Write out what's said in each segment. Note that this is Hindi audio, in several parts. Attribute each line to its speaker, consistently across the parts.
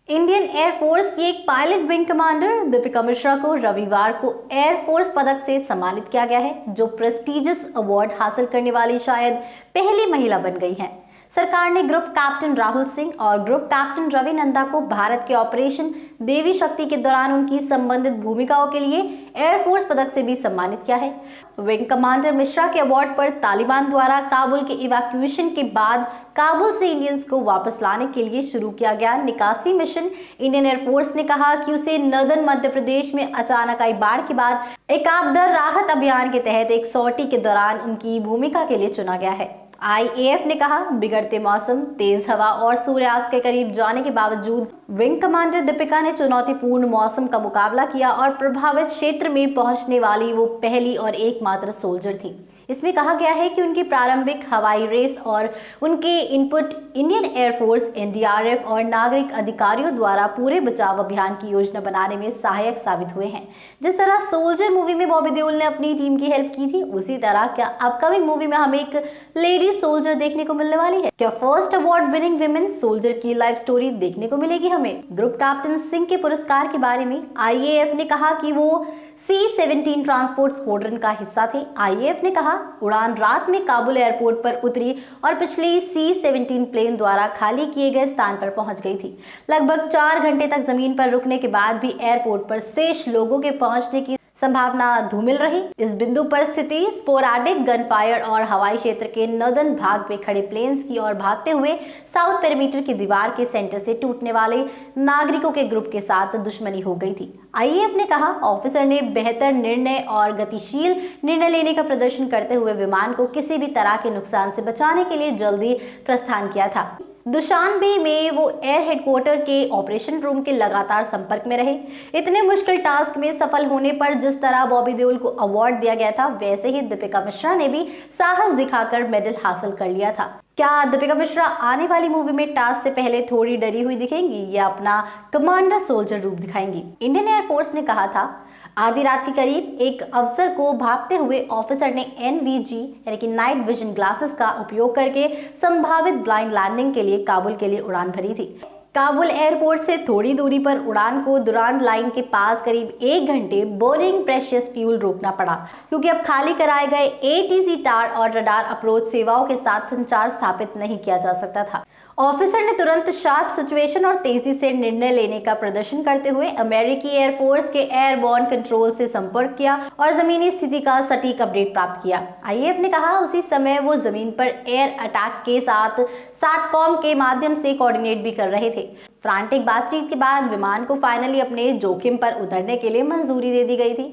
Speaker 1: इंडियन एयरफोर्स की एक pilot wing commander Deepika Mishra को रविवार को एयरफोर्स पदक से सम्मानित किया गया है, जो प्रेस्टिजियस अवार्ड हासिल करने वाली शायद पहली महिला बन गई हैं। सरकार ने ग्रुप कैप्टन राहुल सिंह और ग्रुप कैप्टन रवि नंदा को भारत के ऑपरेशन देवी शक्ति के दौरान उनकी संबंधित भूमिकाओं के लिए एयरफोर्स पदक से भी सम्मानित किया है। विंग कमांडर मिश्रा के अवार्ड पर तालिबान द्वारा काबुल के इवैक्यूएशन के बाद काबुल से इंडियंस को वापस लाने के लिए शुरू किया गया निकासी मिशन। इंडियन एयरफोर्स ने कहा कि उसे नर्दर्न मध्य प्रदेश में अचानक आई बाढ़ के बाद एक आपदा राहत अभियान के तहत एक सॉर्टी के दौरान उनकी भूमिका के लिए चुना गया है। आईएएफ ने कहा, बिगड़ते मौसम, तेज हवा और सूर्यास्त के करीब जाने के बावजूद विंग कमांडर दीपिका ने चुनौतीपूर्ण मौसम का मुकाबला किया और प्रभावित क्षेत्र में पहुंचने वाली वो पहली और एकमात्र सोल्जर थी। इसमें कहा गया है कि उनकी प्रारंभिक हवाई रेस और उनके इनपुट इंडियन एयरफोर्स, एनडीआरएफ और नागरिक अधिकारियों द्वारा पूरे बचाव अभियान की योजना बनाने में सहायक साबित हुए हैं। जिस तरह सोल्जर मूवी में बॉबी देओल ने अपनी टीम की हेल्प की थी, उसी तरह क्या अपकमिंग मूवी में हमें एक लेडी सोल्जर देखने को मिलने वाली है? क्या first award winning women soldier की लाइफ स्टोरी देखने को मिलेगी हमें? ग्रुप कैप्टन सिंह के पुरस्कार के बारे में आईएएफ ने कहा कि वो C-17 ट्रांसपोर्ट स्क्वाड्रन का हिस्सा थे। आईएएफ ने कहा, उड़ान रात में काबुल एयरपोर्ट पर उतरी और पिछली C-17 प्लेन द्वारा खाली किए गए स्थान पर पहुंच गई थी। लगभग 4 घंटे तक जमीन पर रुकने के बाद भी एयरपोर्ट पर शेष लोगों के पहुंचने की संभावना धूमिल रही। इस बिंदु पर स्थिति स्पोराडिक गनफायर और हवाई क्षेत्र के नर्दर्न भाग में खड़े प्लेन्स की ओर भागते हुए साउथ पेरीमीटर की दीवार के सेंटर से टूटने वाले नागरिकों के ग्रुप के साथ दुश्मनी हो गई थी। आईएएफ ने कहा, ऑफिसर ने बेहतर निर्णय और गतिशील निर्णय लेने का प्रदर्शन करते हुए विमान को किसी भी तरह के नुकसान से बचाने के लिए जल्दी प्रस्थान किया था। दुशानबे में वो एयर हेडक्वार्टर के ऑपरेशन रूम के लगातार संपर्क में रहे। इतने मुश्किल टास्क में सफल होने पर जिस तरह बॉबी देओल को अवार्ड दिया गया था, वैसे ही दीपिका मिश्रा ने भी साहस दिखाकर मेडल हासिल कर लिया था। क्या दीपिका मिश्रा आने वाली मूवी में टास्क से पहले थोड़ी डरी हुई दिखेंगी या अपना कमांडर सोल्जर रूप दिखाएंगी? इंडियन एयरफोर्स ने कहा था, आधी रात के करीब एक अफसर को भागते हुए ऑफिसर ने NVG यानी कि नाइट विजन ग्लासेस का उपयोग करके संभावित ब्लाइंड लैंडिंग के लिए काबुल के लिए उड़ान भरी थी। काबुल एयरपोर्ट से थोड़ी दूरी पर उड़ान को दुरान लाइन के पास करीब 1 घंटे बोर्डिंग प्रेशियस फ्यूल रोकना पड़ा, क्योंकि अब खाली कराए गए ATC टार और रडार अप्रोच सेवाओं के साथ संचार स्थापित नहीं किया जा सकता था। ऑफिसर ने तुरंत शार्प सिचुएशन और तेजी से निर्णय लेने का प्रदर्शन करते हुए अमेरिकी एयरफोर्स के एयरबॉर्न कंट्रोल से संपर्क किया और जमीनी स्थिति का सटीक अपडेट प्राप्त किया। आईएएफ ने कहा, उसी समय वो जमीन पर एयर अटैक के साथ साटकॉम के माध्यम से कोऑर्डिनेट भी कर रहे थे। फ्रांटिक बातचीत के बाद विमान को फाइनली अपने जोखिम पर उतरने के लिए मंजूरी दे दी गई थी।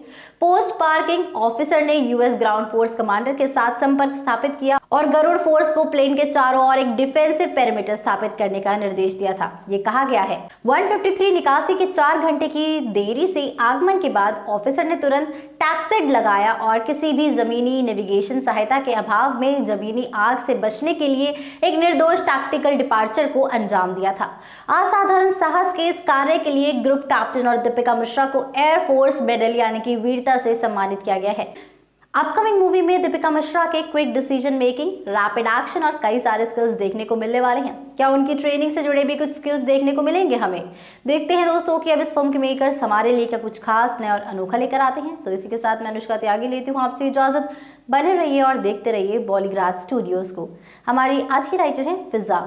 Speaker 1: पोस्ट पार्किंग ऑफिसर ने यूएस ग्राउंड फोर्स कमांडर के साथ संपर्क स्थापित किया और गरुड़ फोर्स को प्लेन के चारों ओर एक डिफेंसिव पेरिमीटर स्थापित करने का निर्देश दिया था। ये कहा गया है, 153 निकासी के 4 घंटे की देरी से आगमन के बाद ऑफिसर ने तुरंत टैक्सेड लगाया और किसी भी जमीनी नेविगेशन सहायता के अभाव में जमीनी आग से बचने के लिए एक निर्दोष टैक्टिकल डिपार्चर को अंजाम दिया था। असाधारण साहस के इस कार्य के लिए ग्रुप कैप्टन और दीपिका मिश्रा को एयरफोर्स मेडल यानी कि वीरता से सम्मानित किया गया है। अपकमिंग मूवी में दीपिका मिश्रा के quick decision making, rapid action और कई सारे स्किल्स देखने को मिलने वाले हैं। क्या उनकी ट्रेनिंग से जुड़े भी कुछ स्किल्स देखने को मिलेंगे हमें? देखते हैं दोस्तों कि अब इस फिल्म के मेकर्स हमारे लिए क्या कुछ खास नया और अनोखा लेकर आते हैं। तो इसी के साथ मैं अनुष्का त्यागी लेती हूँ आपसे इजाजत। बने रहिए और देखते रहिए बॉलीग्राज स्टूडियोज को। हमारी आज की राइटर है फिजा।